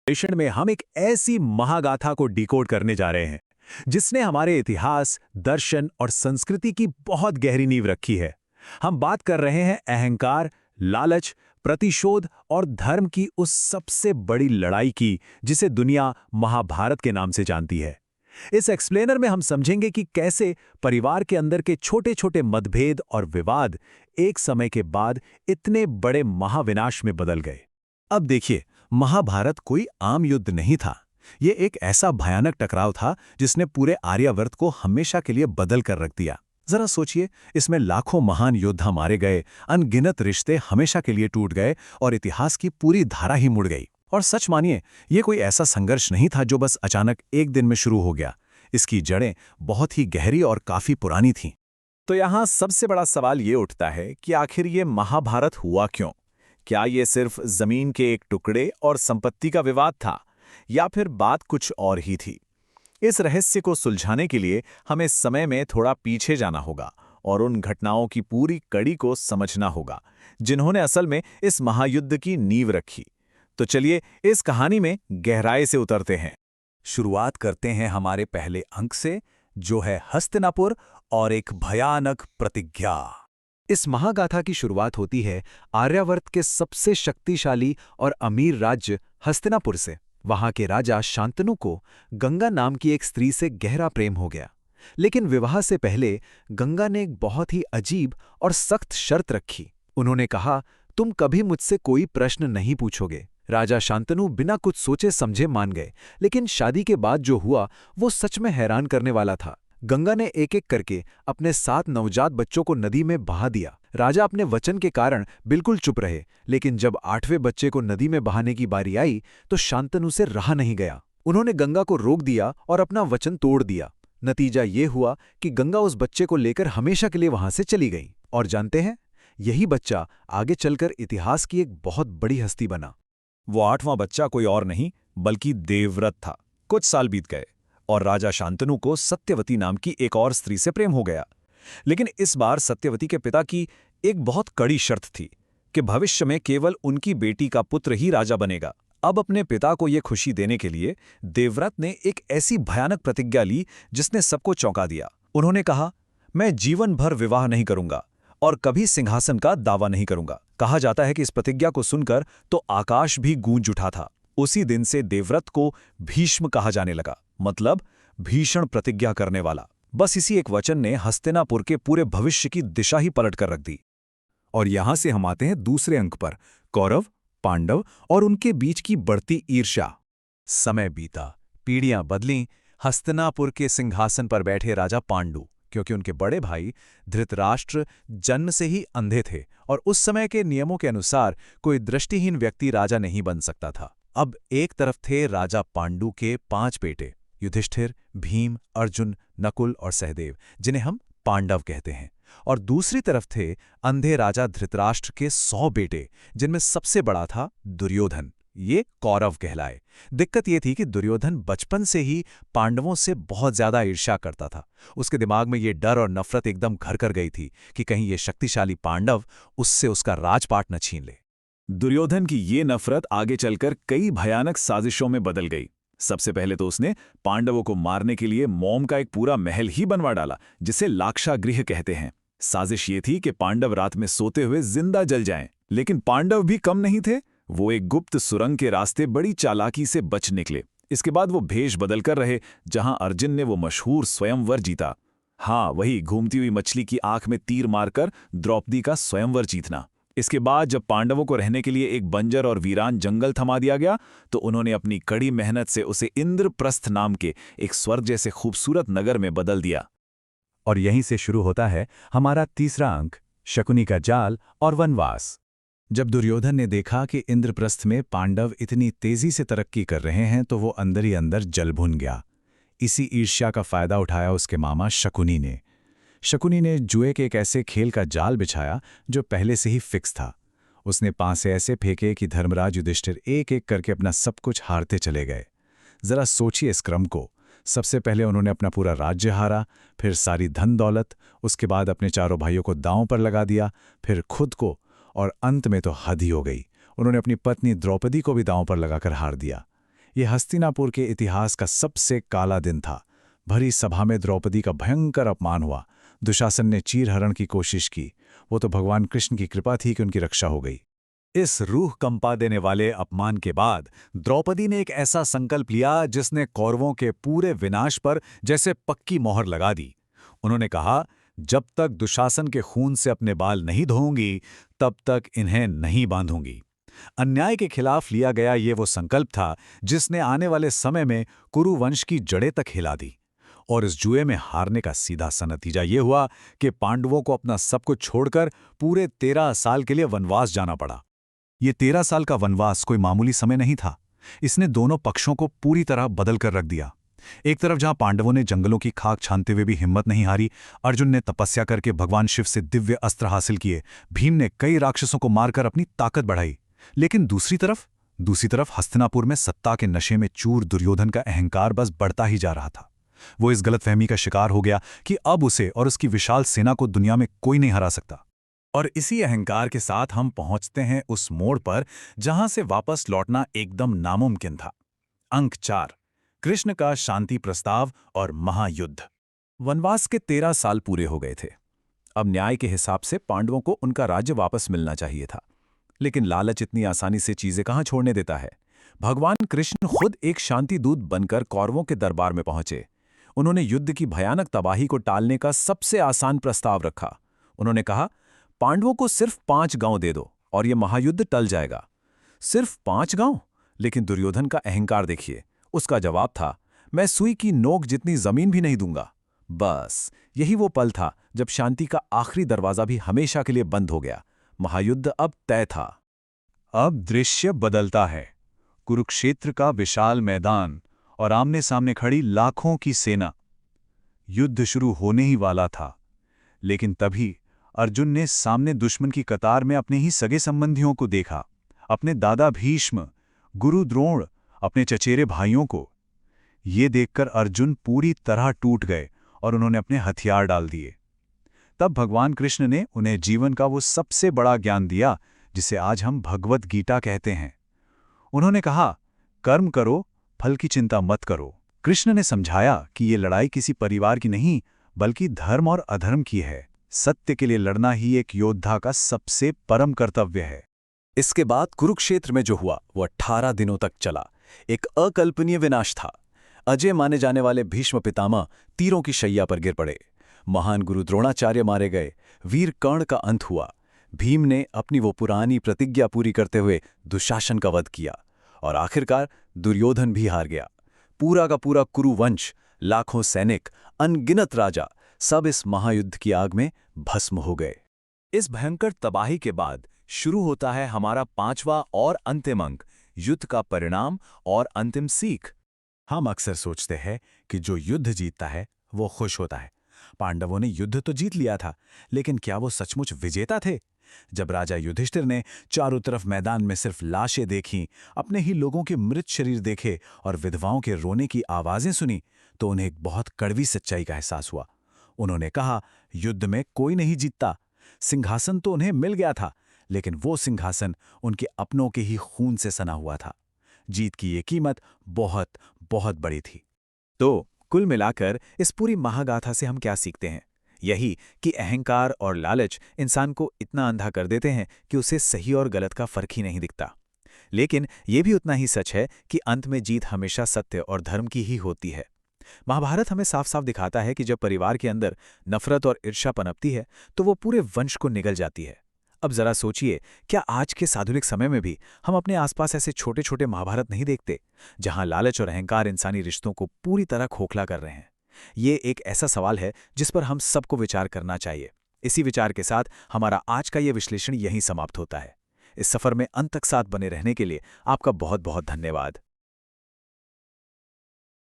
विश्लेषण में हम एक ऐसी महागाथा को डिकोड करने जा रहे हैं जिसने हमारे इतिहास, दर्शन और संस्कृति की बहुत गहरी नींव रखी है। हम बात कर रहे हैं अहंकार, लालच, प्रतिशोध और धर्म की उस सबसे बड़ी लड़ाई की जिसे दुनिया महाभारत के नाम से जानती है। इस एक्सप्लेनर में हम समझेंगे कि कैसे परिवार के अंदर के छोटे-छोटे मतभेद और विवाद एक समय के बाद इतने बड़े महाविनाश में बदल गए। अब देखिए, महाभारत कोई आम युद्ध नहीं था। ये एक ऐसा भयानक टकराव था जिसने पूरे आर्यावर्त को हमेशा के लिए बदल कर रख दिया। जरा सोचिए, इसमें लाखों महान योद्धा मारे गए, अनगिनत रिश्ते हमेशा के लिए टूट गए और इतिहास की पूरी धारा ही मुड़ गई। और सच मानिए, ये कोई ऐसा संघर्ष नहीं था जो बस अचानक एक दिन में शुरू हो गया। इसकी जड़ें बहुत ही गहरी और काफी पुरानी थीं। तो यहाँ सबसे बड़ा सवाल ये उठता है कि आखिर ये महाभारत हुआ क्यों? क्या ये सिर्फ जमीन के एक टुकड़े और संपत्ति का विवाद था, या फिर बात कुछ और ही थी? इस रहस्य को सुलझाने के लिए हमें समय में थोड़ा पीछे जाना होगा और उन घटनाओं की पूरी कड़ी को समझना होगा जिन्होंने असल में इस महायुद्ध की नींव रखी। तो चलिए इस कहानी में गहराई से उतरते हैं। शुरुआत करते हैं हमारे पहले अंक से, जो है हस्तिनापुर और एक भयानक प्रतिज्ञा। इस महागाथा की शुरुआत होती है आर्यावर्त के सबसे शक्तिशाली और अमीर राज्य हस्तिनापुर से। वहां के राजा शांतनु को गंगा नाम की एक स्त्री से गहरा प्रेम हो गया। लेकिन विवाह से पहले गंगा ने एक बहुत ही अजीब और सख्त शर्त रखी। उन्होंने कहा, तुम कभी मुझसे कोई प्रश्न नहीं पूछोगे। राजा शांतनु बिना कुछ सोचे समझे मान गए, लेकिन शादी के बाद जो हुआ वो सच में हैरान करने वाला था। गंगा ने एक एक करके अपने 7 नवजात बच्चों को नदी में बहा दिया। राजा अपने वचन के कारण बिल्कुल चुप रहे, लेकिन जब 8वें बच्चे को नदी में बहाने की बारी आई तो शांतनु से रहा नहीं गया। उन्होंने गंगा को रोक दिया और अपना वचन तोड़ दिया। नतीजा ये हुआ कि गंगा उस बच्चे को लेकर हमेशा के लिए वहां से चली गई। और जानते हैं, यही बच्चा आगे चलकर इतिहास की एक बहुत बड़ी हस्ती बना। वो 8वां बच्चा कोई और नहीं बल्कि देवव्रत था। कुछ साल बीत गए और राजा शांतनु को सत्यवती नाम की एक और स्त्री से प्रेम हो गया। लेकिन इस बार सत्यवती के पिता की एक बहुत कड़ी शर्त थी कि भविष्य में केवल उनकी बेटी का पुत्र ही राजा बनेगा। अब अपने पिता को ये खुशी देने के लिए देवव्रत ने एक ऐसी भयानक प्रतिज्ञा ली जिसने सबको चौंका दिया। उन्होंने कहा, मैं जीवन भर विवाह नहीं करूंगा और कभी सिंहासन का दावा नहीं करूंगा। कहा जाता है कि इस प्रतिज्ञा को सुनकर तो आकाश भी गूंज उठा था। उसी दिन से देवव्रत को भीष्म कहा जाने लगा, मतलब भीषण प्रतिज्ञा करने वाला। बस इसी एक वचन ने हस्तिनापुर के पूरे भविष्य की दिशा ही पलट कर रख दी। और यहां से हम आते हैं दूसरे अंक पर, कौरव, पांडव और उनके बीच की बढ़ती ईर्ष्या। समय बीता, पीढ़ियां बदलीं। हस्तिनापुर के सिंहासन पर बैठे राजा पांडु, क्योंकि उनके बड़े भाई धृतराष्ट्र जन्म से ही अंधे थे और उस समय के नियमों के अनुसार कोई दृष्टिहीन व्यक्ति राजा नहीं बन सकता था। अब एक तरफ थे राजा पांडु के 5 बेटे, युधिष्ठिर, भीम, अर्जुन, नकुल और सहदेव, जिन्हें हम पांडव कहते हैं। और दूसरी तरफ थे अंधे राजा धृतराष्ट्र के 100 बेटे, जिनमें सबसे बड़ा था दुर्योधन। ये कौरव कहलाए। दिक्कत ये थी कि दुर्योधन बचपन से ही पांडवों से बहुत ज्यादा ईर्ष्या करता था। उसके दिमाग में ये डर और नफरत एकदम घर कर गई थी कि कहीं ये शक्तिशाली पांडव उससे उसका राजपाट न छीन ले। दुर्योधन की ये नफरत आगे चलकर कई भयानक साजिशों में बदल गई। सबसे पहले तो उसने पांडवों को मारने के लिए मोम का एक पूरा महल ही बनवा डाला, जिसे लाक्षागृह कहते हैं। साजिश ये थी कि पांडव रात में सोते हुए जिंदा जल जाएं। लेकिन पांडव भी कम नहीं थे। वो एक गुप्त सुरंग के रास्ते बड़ी चालाकी से बच निकले। इसके बाद वो भेष बदल कर रहे जहां अर्जुन ने वो मशहूर स्वयंवर जीता। हाँ, वही घूमती हुई मछली की आंख में तीर मारकर द्रौपदी का स्वयंवर जीतना। इसके बाद जब पांडवों को रहने के लिए एक बंजर और वीरान जंगल थमा दिया गया तो उन्होंने अपनी कड़ी मेहनत से उसे इंद्रप्रस्थ नाम के एक स्वर्ग जैसे खूबसूरत नगर में बदल दिया। और यहीं से शुरू होता है हमारा तीसरा अंक, शकुनी का जाल और वनवास। जब दुर्योधन ने देखा कि इंद्रप्रस्थ में पांडव इतनी तेजी से तरक्की कर रहे हैं तो वो अंदर ही अंदर जल भुन गया। इसी ईर्ष्या का फायदा उठाया उसके मामा शकुनी ने। शकुनी ने जुए के एक ऐसे खेल का जाल बिछाया जो पहले से ही फिक्स था। उसने पांसे ऐसे फेंके कि धर्मराज युधिष्ठिर एक एक करके अपना सब कुछ हारते चले गए। जरा सोचिए इस क्रम को। सबसे पहले उन्होंने अपना पूरा राज्य हारा, फिर सारी धन दौलत, उसके बाद अपने चारों भाइयों को दांव पर लगा दिया, फिर खुद को, और अंत में तो हद ही हो गई, उन्होंने अपनी पत्नी द्रौपदी को भी दांव पर लगाकर हार दिया। ये हस्तिनापुर के इतिहास का सबसे काला दिन था। भरी सभा में द्रौपदी का भयंकर अपमान हुआ। दुशासन ने चीरहरण की कोशिश की। वो तो भगवान कृष्ण की कृपा थी कि उनकी रक्षा हो गई। इस रूह कंपा देने वाले अपमान के बाद द्रौपदी ने एक ऐसा संकल्प लिया जिसने कौरवों के पूरे विनाश पर जैसे पक्की मोहर लगा दी। उन्होंने कहा, जब तक दुशासन के खून से अपने बाल नहीं धोऊंगी तब तक इन्हें नहीं बांधूंगी। अन्याय के खिलाफ लिया गया ये वो संकल्प था जिसने आने वाले समय में कुरु वंश की जड़ें तक हिला दी। और इस जुए में हारने का सीधा सा नतीजा ये हुआ कि पांडवों को अपना सब कुछ छोड़कर पूरे 13 साल के लिए वनवास जाना पड़ा। ये 13 साल का वनवास कोई मामूली समय नहीं था। इसने दोनों पक्षों को पूरी तरह बदल कर रख दिया। एक तरफ जहां पांडवों ने जंगलों की खाक छानते हुए भी हिम्मत नहीं हारी, अर्जुन ने तपस्या करके भगवान शिव से दिव्य अस्त्र हासिल किए, भीम ने कई राक्षसों को मारकर अपनी ताकत बढ़ाई। लेकिन दूसरी तरफ हस्तिनापुर में सत्ता के नशे में चूर दुर्योधन का अहंकार बस बढ़ता ही जा रहा था। वो इस गलतफहमी का शिकार हो गया कि अब उसे और उसकी विशाल सेना को दुनिया में कोई नहीं हरा सकता। और इसी अहंकार के साथ हम पहुंचते हैं उस मोड़ पर जहां से वापस लौटना एकदम नामुमकिन था। अंक 4, कृष्ण का शांति प्रस्ताव और महायुद्ध। वनवास के 13 साल पूरे हो गए थे। अब न्याय के हिसाब से पांडवों को उनका राज्य वापस मिलना चाहिए था। लेकिन लालच इतनी आसानी से चीजें कहां छोड़ने देता है। भगवान कृष्ण खुद एक शांति दूत बनकर कौरवों के दरबार में पहुंचे। उन्होंने युद्ध की भयानक तबाही को टालने का सबसे आसान प्रस्ताव रखा। उन्होंने कहा, पांडवों को सिर्फ 5 गांव दे दो और यह महायुद्ध टल जाएगा। सिर्फ 5 गांव? लेकिन दुर्योधन का अहंकार देखिए। उसका जवाब था, मैं सुई की नोक जितनी जमीन भी नहीं दूंगा। बस यही वो पल था जब शांति का आखिरी दरवाजा भी हमेशा के लिए बंद हो गया। महायुद्ध अब तय था। अब दृश्य बदलता है। कुरुक्षेत्र का विशाल मैदान और आमने सामने खड़ी लाखों की सेना। युद्ध शुरू होने ही वाला था, लेकिन तभी अर्जुन ने सामने दुश्मन की कतार में अपने ही सगे संबंधियों को देखा। अपने दादा भीष्म, गुरु द्रोण, अपने चचेरे भाइयों को। ये देखकर अर्जुन पूरी तरह टूट गए और उन्होंने अपने हथियार डाल दिए। तब भगवान कृष्ण ने उन्हें जीवन का वो सबसे बड़ा ज्ञान दिया जिसे आज हम भगवत गीता कहते हैं। उन्होंने कहा, कर्म करो, फल की चिंता मत करो। कृष्ण ने समझाया कि ये लड़ाई किसी परिवार की नहीं बल्कि धर्म और अधर्म की है। सत्य के लिए लड़ना ही एक योद्धा का सबसे परम कर्तव्य है। इसके बाद कुरुक्षेत्र में जो हुआ वो 18 दिनों तक चला। एक अकल्पनीय विनाश था। अजय माने जाने वाले भीष्म पितामह तीरों की शैया पर गिर पड़े। महान गुरु द्रोणाचार्य मारे गए। वीर कर्ण का अंत हुआ। भीम ने अपनी वो पुरानी प्रतिज्ञा पूरी करते हुए दुशासन का वध किया। और आखिरकार दुर्योधन भी हार गया। पूरा का पूरा कुरुवंश, लाखों सैनिक, अनगिनत राजा, सब इस महायुद्ध की आग में भस्म हो गए। इस भयंकर तबाही के बाद शुरू होता है हमारा 5वां और अंतिम अंक, युद्ध का परिणाम और अंतिम सीख। हम अक्सर सोचते हैं कि जो युद्ध जीतता है वो खुश होता है। पांडवों ने युद्ध तो जीत लिया था, लेकिन क्या वो सचमुच विजेता थे? जब राजा युधिष्ठिर ने चारों तरफ मैदान में सिर्फ लाशें देखीं, अपने ही लोगों के मृत शरीर देखे और विधवाओं के रोने की आवाजें सुनी, तो उन्हें एक बहुत कड़वी सच्चाई का एहसास हुआ। उन्होंने कहा, युद्ध में कोई नहीं जीतता। सिंहासन तो उन्हें मिल गया था, लेकिन वो सिंहासन उनके अपनों के ही खून से सना हुआ था। जीत की ये कीमत बहुत बहुत बड़ी थी। तो कुल मिलाकर इस पूरी महागाथा से हम क्या सीखते हैं? यही कि अहंकार और लालच इंसान को इतना अंधा कर देते हैं कि उसे सही और गलत का फर्क ही नहीं दिखता। लेकिन यह भी उतना ही सच है कि अंत में जीत हमेशा सत्य और धर्म की ही होती है। महाभारत हमें साफ साफ दिखाता है कि जब परिवार के अंदर नफरत और ईर्ष्या पनपती है तो वो पूरे वंश को निगल जाती है। अब जरा सोचिए, क्या आज के आधुनिक समय में भी हम अपने आसपास ऐसे छोटे छोटे महाभारत नहीं देखते, जहां लालच और अहंकार इंसानी रिश्तों को पूरी तरह खोखला कर रहे हैं? ये एक ऐसा सवाल है जिस पर हम सबको विचार करना चाहिए। इसी विचार के साथ हमारा आज का ये विश्लेषण यहीं समाप्त होता है। इस सफर में अंत तक साथ बने रहने के लिए आपका बहुत बहुत धन्यवाद।